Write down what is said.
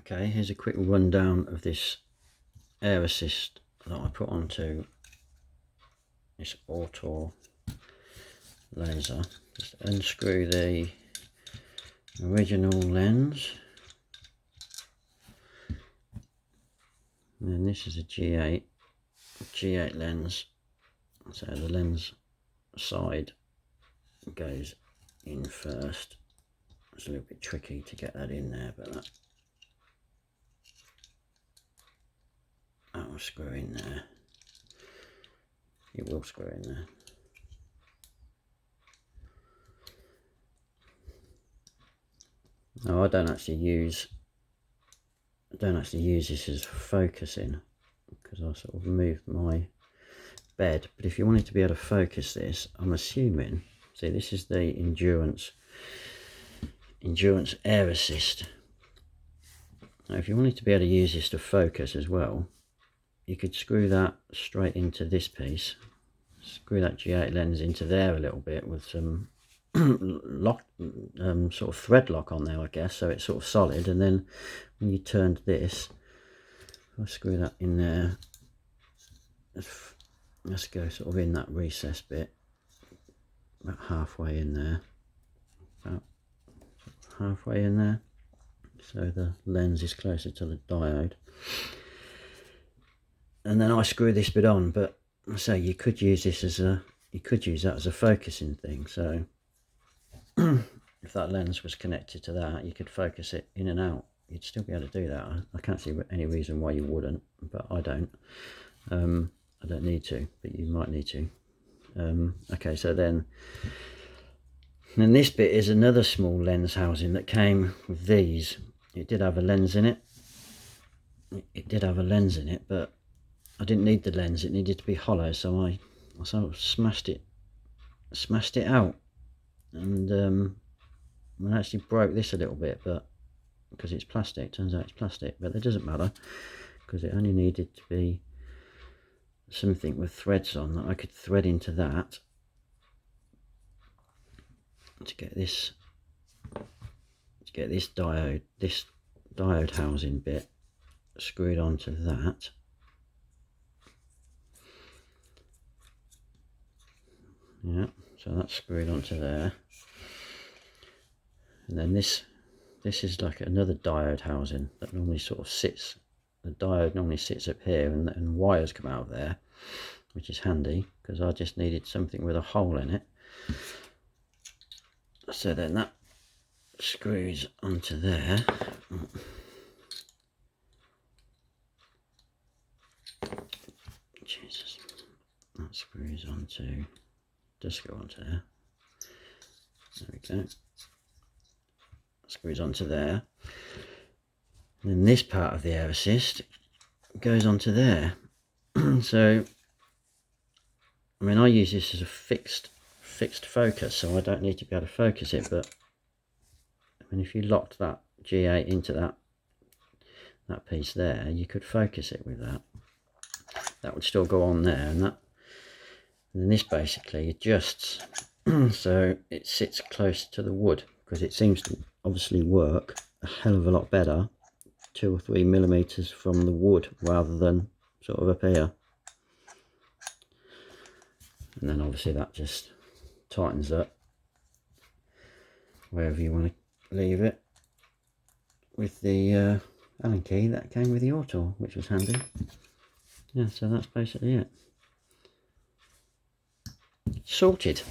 Okay, here's a quick rundown of this air assist that I put onto this Ortur Laser. Just unscrew the original lens, and then this is a G8 lens, so the lens side goes in first. It's a little bit tricky to get that in there, but that will screw in there. It will screw in there. Now I don't actually use this as focusing because I sort of moved my bed, but if you wanted to be able to focus this, I'm assuming, see, this is the endurance air assist. Now if you wanted to be able to use this to focus as well, you could screw that straight into this piece, screw that G8 lens into there a little bit with some lock, sort of thread lock on there, I guess, so it's sort of solid. And then when you turned this, I'll screw that in there. Let's go sort of in that recess bit, about halfway in there, about halfway in there, so the lens is closer to the diode. And then I screw this bit on, but I say you could use this as a, you could use that as a focusing thing. So if that lens was connected to that, you could focus it in and out. You'd still be able to do that. I can't see any reason why you wouldn't, but I don't. I don't need to, but you might need to. Okay, so then this bit is another small lens housing that came with these. It did have a lens in it. It did have a lens in it, but I didn't need the lens. It needed to be hollow, so I sort of smashed it out, and I actually broke this a little bit, but because it's plastic, turns out it's plastic, but it doesn't matter because it only needed to be something with threads on that I could thread into that to get this diode housing bit screwed onto that. Yeah, so that's screwed onto there, and then this is like another diode housing that normally sort of sits, the diode normally sits up here, and wires come out of there, which is handy because I just needed something with a hole in it. So then that screws onto there. Jesus, that screws onto, does go onto there. There we go. Screws onto there. And then this part of the air assist goes onto there. So, I mean, I use this as a fixed focus, so I don't need to be able to focus it. But I mean, if you locked that G8 into that piece there, you could focus it with that. That would still go on there, and then this basically adjusts so it sits close to the wood, because it seems to obviously work a hell of a lot better 2 or 3 millimeters from the wood rather than sort of up here. And then obviously that just tightens up wherever you want to leave it with the Allen key that came with the Ortur, which was handy. Yeah, so that's basically it. Sorted.